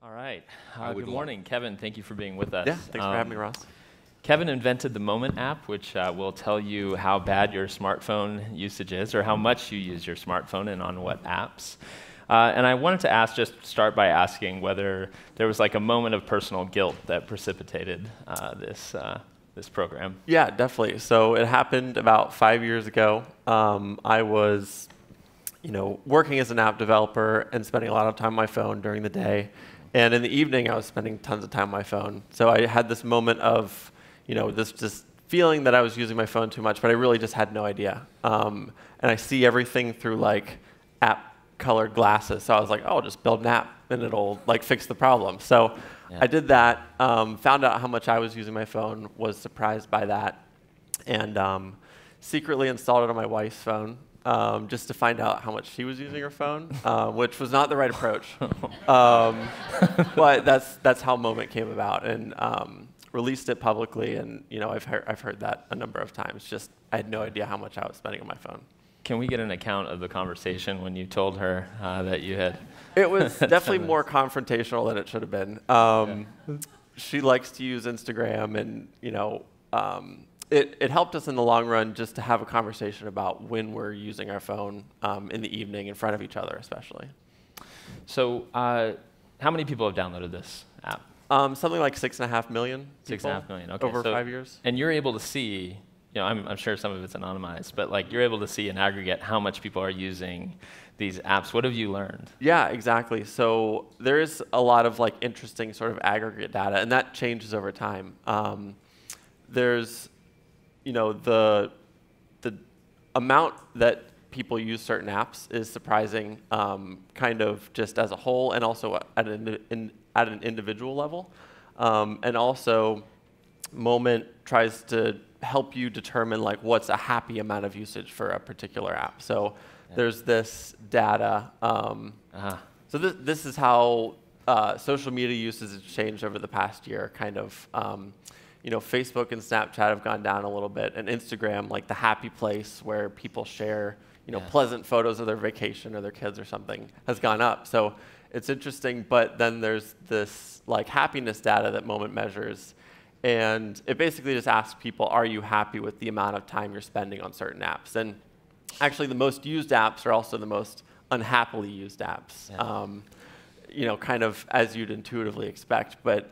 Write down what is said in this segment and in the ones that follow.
All right. Good morning, Kevin. Thank you for being with us. Yeah, thanks for having me, Ross. Kevin invented the Moment app, which will tell you how bad your smartphone usage is or how much you use your smartphone and on what apps. And I wanted to start by asking whether there was like a moment of personal guilt that precipitated this program. Yeah, definitely. So it happened about 5 years ago. I was, working as an app developer and spending a lot of time on my phone during the day. And in the evening, I was spending tons of time on my phone. So I had this moment of, this just feeling that I was using my phone too much, but I really just had no idea. And I see everything through like app-colored glasses. So I was like, oh, I'll just build an app and it'll like fix the problem. So I did that, found out how much I was using my phone, was surprised by that, and secretly installed it on my wife's phone. Just to find out how much she was using her phone, which was not the right approach. But that's how Moment came about, and released it publicly. And I've heard that a number of times. Just I had no idea how much I was spending on my phone. Can we get an account of the conversation when you told her that you had? It was definitely more confrontational than it should have been. She likes to use Instagram, and It helped us in the long run just to have a conversation about when we're using our phone in the evening in front of each other, especially. So how many people have downloaded this app? Something like 6.5 million. 6.5 million, okay. Over 5 years. And you're able to see, I'm sure some of it's anonymized, but like you're able to see in aggregate how much people are using these apps. What have you learned? Yeah, exactly. So there is a lot of like interesting sort of aggregate data, and that changes over time. There's the amount that people use certain apps is surprising, kind of just as a whole, and also at an individual level. And also, Moment tries to help you determine like what's a happy amount of usage for a particular app. So there's this data. So this is how social media usage has changed over the past year, kind of. Facebook and Snapchat have gone down a little bit, and Instagram, like the happy place where people share, pleasant photos of their vacation or their kids or something, has gone up. So it's interesting, but then there's this like happiness data that Moment measures, and it basically just asks people, are you happy with the amount of time you're spending on certain apps? And actually, the most used apps are also the most unhappily used apps, kind of as you'd intuitively expect. But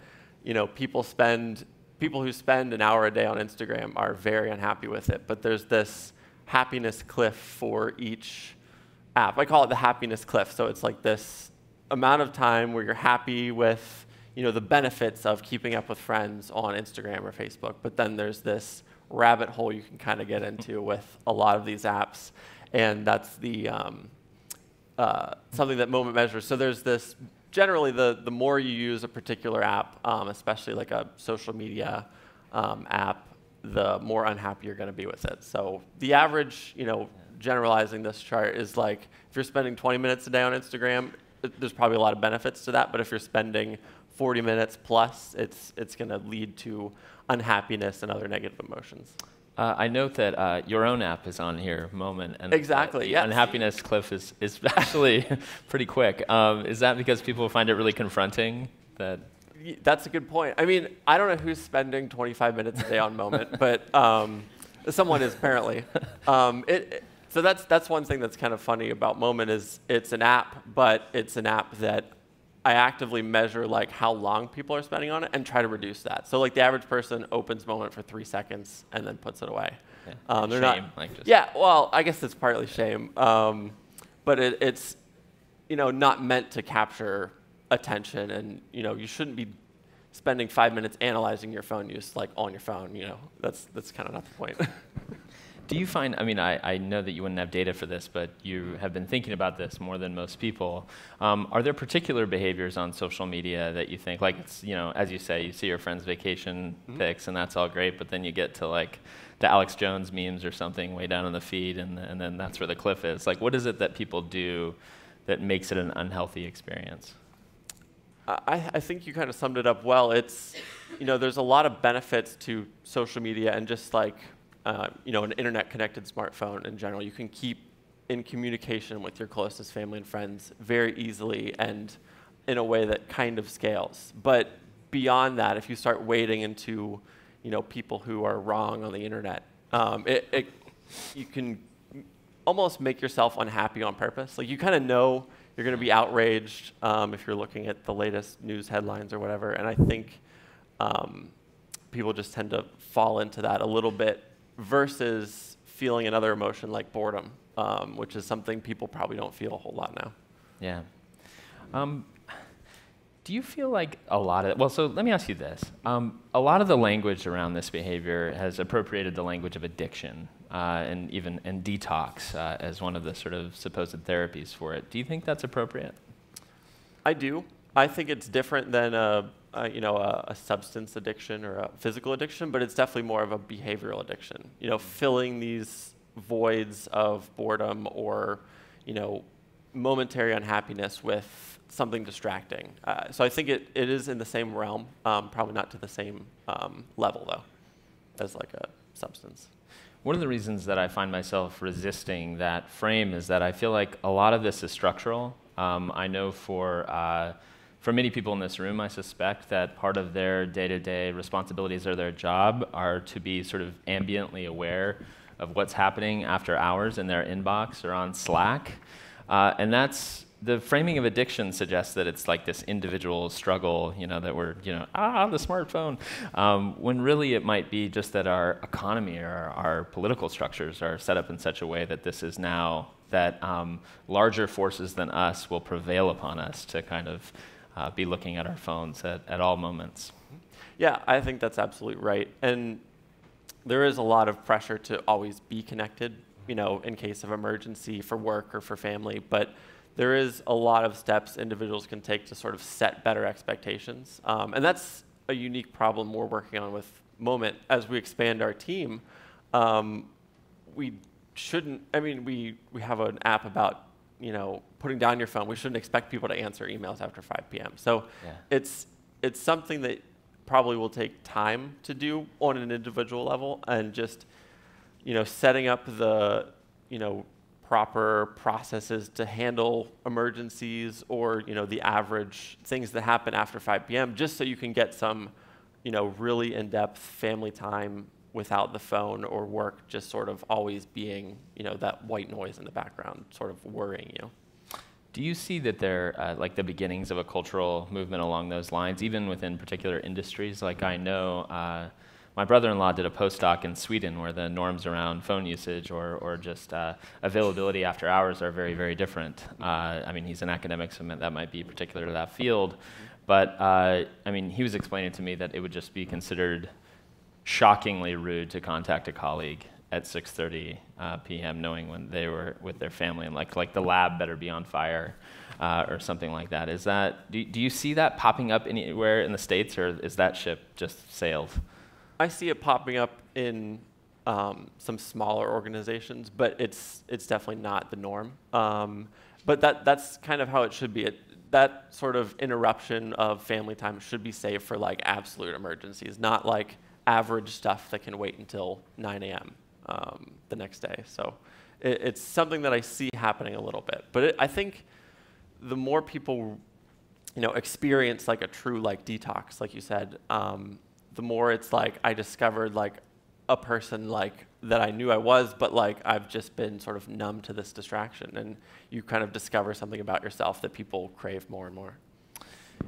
people who spend an hour a day on Instagram are very unhappy with it, but there's this happiness cliff for each app. I call it the happiness cliff. So it's like this amount of time where you're happy with the benefits of keeping up with friends on Instagram or Facebook, but then there's this rabbit hole you can kind of get into with a lot of these apps, and that's the something that Moment measures. So there's this. Generally, the more you use a particular app, especially like a social media app, the more unhappy you're going to be with it. So the average, generalizing this chart is like if you're spending 20 minutes a day on Instagram, there's probably a lot of benefits to that. But if you're spending 40 minutes plus, it's going to lead to unhappiness and other negative emotions. I note that your own app is on here, Moment. And exactly, yes. Unhappiness cliff is actually pretty quick. Is that because people find it really confronting? That's a good point. I mean, I don't know who's spending 25 minutes a day on Moment, but someone is apparently. So that's one thing that's kind of funny about Moment is it's an app, but it's an app that I actively measure like how long people are spending on it and try to reduce that. So like the average person opens Moment for 3 seconds and then puts it away. They're shame, well, I guess it's partly shame, but it's not meant to capture attention, and you shouldn't be spending 5 minutes analyzing your phone use like on your phone. That's kind of not the point. Do you find, I know that you wouldn't have data for this, but you have been thinking about this more than most people. Are there particular behaviors on social media that you think, like it's, as you say, you see your friend's vacation pics and that's all great, but then you get to like the Alex Jones memes or something way down in the feed, and then that's where the cliff is. Like, what is it that people do that makes it an unhealthy experience? I think you kind of summed it up well. It's, there's a lot of benefits to social media and just like, an internet-connected smartphone in general. You can keep in communication with your closest family and friends very easily, and in a way that kind of scales. But beyond that, if you start wading into, people who are wrong on the internet, you can almost make yourself unhappy on purpose. Like, you kind of know you're going to be outraged if you're looking at the latest news headlines or whatever. And I think people just tend to fall into that a little bit versus feeling another emotion like boredom, which is something people probably don't feel a whole lot now. Yeah. Do you feel like a lot of, well, so let me ask you this. A lot of the language around this behavior has appropriated the language of addiction and detox as one of the sort of supposed therapies for it. Do you think that's appropriate? I do. I think it's different than a substance addiction or a physical addiction, but it's definitely more of a behavioral addiction. Filling these voids of boredom or, momentary unhappiness with something distracting. So I think it is in the same realm, probably not to the same level, though, as like a substance. One of the reasons that I find myself resisting that frame is that I feel like a lot of this is structural. I know for many people in this room, I suspect that part of their day-to-day responsibilities or their job are to be sort of ambiently aware of what's happening after hours in their inbox or on Slack. And that's the framing of addiction suggests that it's like this individual struggle, that we're, the smartphone, when really it might be just that our economy or our political structures are set up in such a way that this is now that larger forces than us will prevail upon us to kind of be looking at our phones at all moments. Yeah, I think that's absolutely right. And there is a lot of pressure to always be connected, in case of emergency for work or for family, but there is a lot of steps individuals can take to sort of set better expectations. And that's a unique problem we're working on with Moment. As we expand our team, we shouldn't, we have an app about, putting down your phone. We shouldn't expect people to answer emails after 5 p.m. So it's something that probably will take time to do on an individual level, and just, setting up the, proper processes to handle emergencies or, the average things that happen after 5 p.m., just so you can get some, really in-depth family time without the phone or work just sort of always being, that white noise in the background sort of worrying you. Do you see that there like the beginnings of a cultural movement along those lines, even within particular industries? Like, I know my brother-in-law did a postdoc in Sweden where the norms around phone usage or just availability after hours are very, very different. He's an academic, so that might be particular to that field. But, he was explaining to me that it would just be considered shockingly rude to contact a colleague at 6:30 p.m. knowing when they were with their family, and like the lab better be on fire or something like that. Is that do you see that popping up anywhere in the States, or is that ship just sailed? I see it popping up in some smaller organizations, but it's definitely not the norm. But that's kind of how it should be. That sort of interruption of family time should be saved for like absolute emergencies, not like average stuff that can wait until 9 a.m. The next day. So it's something that I see happening a little bit. But I think the more people, experience like a true like detox, like you said, the more it's like I discovered like a person like that I knew I was, but like I've just been sort of numb to this distraction, and you kind of discover something about yourself that people crave more and more.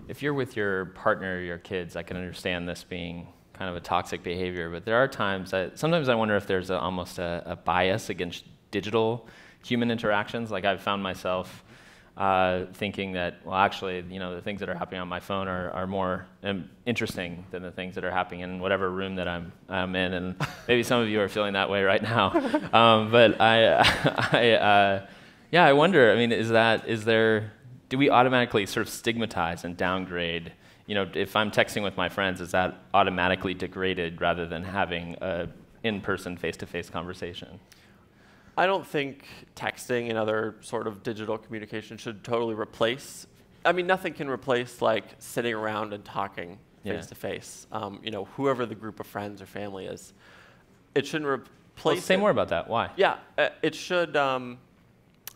If you're with your partner or your kids, I can understand this being kind of a toxic behavior, but there are times sometimes I wonder if there's almost a bias against digital human interactions. Like, I've found myself thinking that, well, actually, the things that are happening on my phone are more interesting than the things that are happening in whatever room that I'm in, and maybe some of you are feeling that way right now. But I wonder. Do we automatically sort of stigmatize and downgrade? If I'm texting with my friends, is that automatically degraded rather than having an in-person, face-to-face conversation? I don't think texting and other sort of digital communication should totally replace. Nothing can replace like sitting around and talking face-to-face. Whoever the group of friends or family is, it shouldn't replace. Say more about that. Why? Yeah, it should. I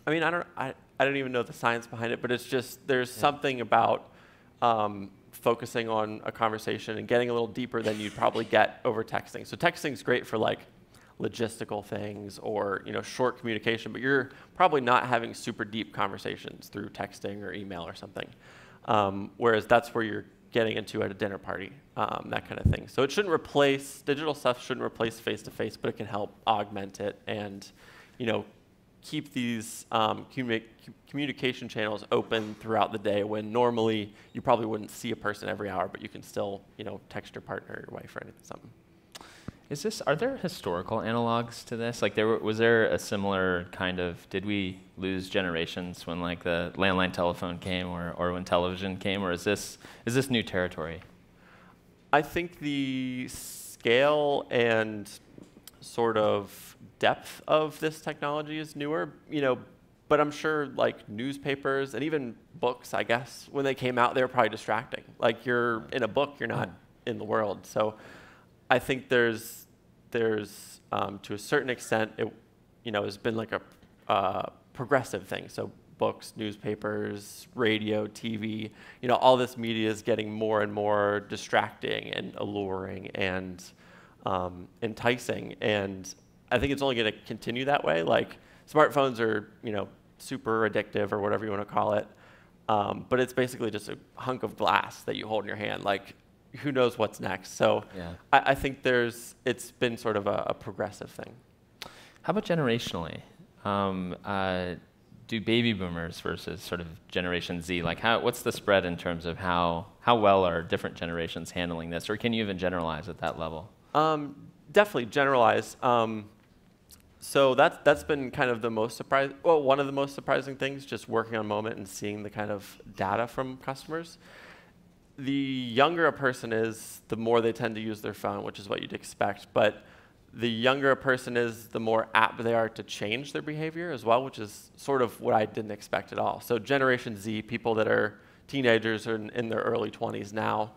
don't even know the science behind it, but it's just there's something about focusing on a conversation and getting a little deeper than you'd probably get over texting. So texting's great for like logistical things or short communication, but you're probably not having super deep conversations through texting or email or something. Whereas that's where you're getting into at a dinner party, that kind of thing. So it shouldn't replace, digital stuff shouldn't replace face-to-face, but it can help augment it and keep these communication channels open throughout the day when normally you probably wouldn't see a person every hour, but you can still text your partner or your wife or anything, something. Are there historical analogs to this? Like, was there a similar kind of, did we lose generations when like the landline telephone came or when television came, or is this new territory? I think the scale and sort of depth of this technology is newer, but I'm sure like newspapers and even books, I guess, when they came out, they were probably distracting. Like, you're in a book, you're not in the world. So I think there's to a certain extent, it has been like a progressive thing. So books, newspapers, radio, TV, all this media is getting more and more distracting and alluring and enticing. And I think it's only going to continue that way. Like, smartphones are super addictive or whatever you want to call it, but it's basically just a hunk of glass that you hold in your hand. Like, who knows what's next? So yeah. I think it's been sort of a progressive thing. How about generationally? Do baby boomers versus sort of Generation Z, like what's the spread in terms of how well are different generations handling this? Or can you even generalize at that level? Definitely generalize. So that's been kind of the most one of the most surprising things, just working on Moment and seeing the kind of data from customers. The younger a person is, the more they tend to use their phone, which is what you'd expect. But the younger a person is, the more apt they are to change their behavior as well, which is sort of what I didn't expect at all. So Generation Z, people that are teenagers or in their early 20s now,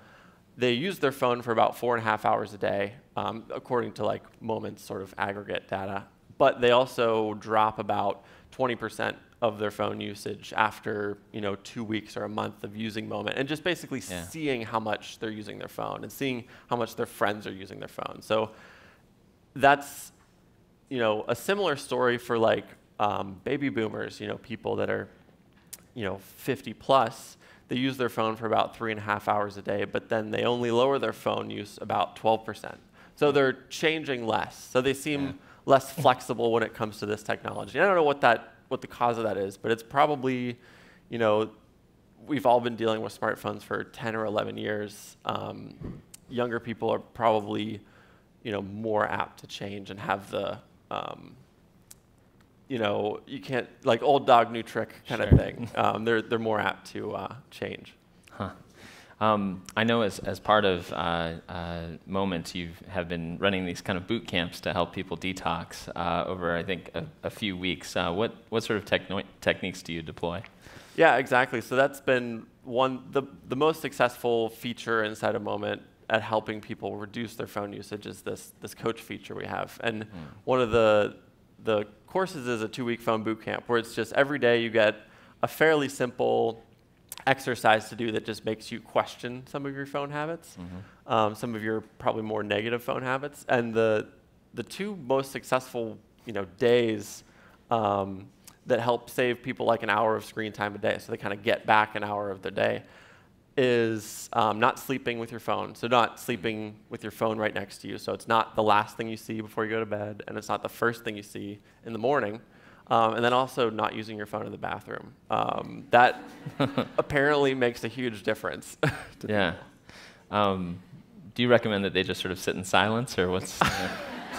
they use their phone for about 4.5 hours a day, according to like Moment's sort of aggregate data. But they also drop about 20% of their phone usage after 2 weeks or a month of using Moment, and just basically seeing how much they're using their phone and seeing how much their friends are using their phone. So that's a similar story for like baby boomers, people that are 50 plus. They use their phone for about 3.5 hours a day, but then they only lower their phone use about 12%. So they're changing less. So they seem less flexible when it comes to this technology. And I don't know what the cause of that is, but it's probably, we've all been dealing with smartphones for 10 or 11 years. Younger people are probably, more apt to change and have the, you can't, like old dog, new trick kind of thing. They're more apt to change. Huh. I know as part of Moment, you have been running these kind of boot camps to help people detox over, I think, a few weeks. What sort of techniques do you deploy? Yeah, exactly. So that's been the most successful feature inside of Moment at helping people reduce their phone usage is this coach feature we have. And one of the courses is a 2-week phone boot camp where it's just every day you get a fairly simple exercise to do that just makes you question some of your phone habits, some of your probably more negative phone habits. And the two most successful days that help save people like an hour of screen time a day, so they kind of get back an hour of their day, is not sleeping with your phone. So not sleeping with your phone right next to you. So it's not the last thing you see before you go to bed, and it's not the first thing you see in the morning. And then also not using your phone in the bathroom. That apparently makes a huge difference. Yeah. Do you recommend that they just sort of sit in silence, or what's?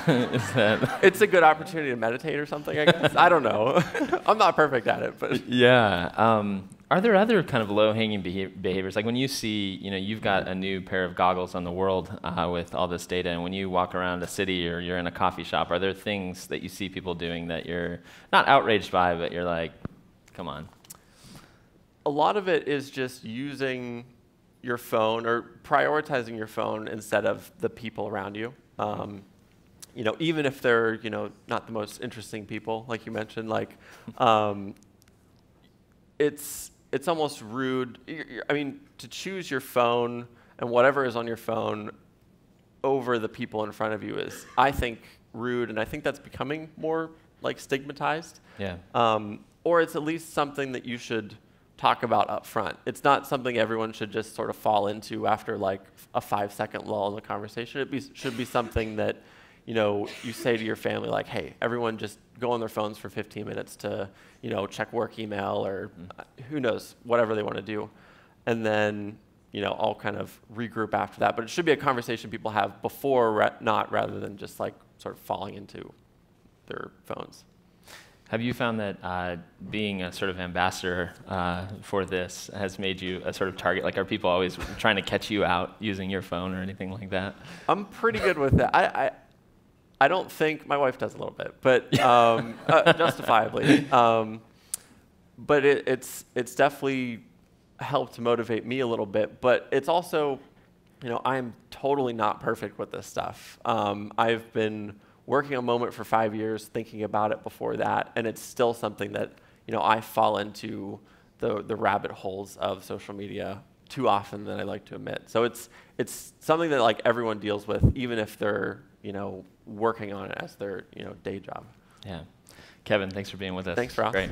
Is that? It's a good opportunity to meditate or something, I guess. I don't know. I'm not perfect at it, but yeah. Are there other kind of low-hanging behaviors? Like when you see, you've got a new pair of goggles on the world with all this data, and when you walk around a city or you're in a coffee shop, are there things that you see people doing that you're not outraged by, but you're like, come on? A lot of it is just using your phone or prioritizing your phone instead of the people around you. Even if they're, not the most interesting people, like you mentioned, like, it's almost rude. I mean, to choose your phone and whatever is on your phone over the people in front of you is, I think, rude, and I think that's becoming more like stigmatized. Yeah. Or it's at least something that you should talk about up front. It's not something everyone should just sort of fall into after like a 5-second lull in the conversation. It should be something that, you know, you say to your family, like, hey, everyone just go on their phones for 15 minutes to, you know, check work email or who knows, whatever they want to do. And then, you know, I'll kind of regroup after that. But it should be a conversation people have before, not rather than just like sort of falling into their phones. Have you found that being a sort of ambassador for this has made you a sort of target? Like, are people always trying to catch you out using your phone or anything like that? I'm pretty good with that. I don't think, my wife does a little bit, but justifiably. But it's definitely helped motivate me a little bit. But it's also, you know, I'm totally not perfect with this stuff. I've been working on Moment for 5 years, thinking about it before that, and it's still something that, you know, I fall into the rabbit holes of social media too often than I like to admit. So it's something that like everyone deals with, even if they're, you know, working on it as their, you know, day job. Yeah. Kevin, thanks for being with us. Thanks, Ross. Great.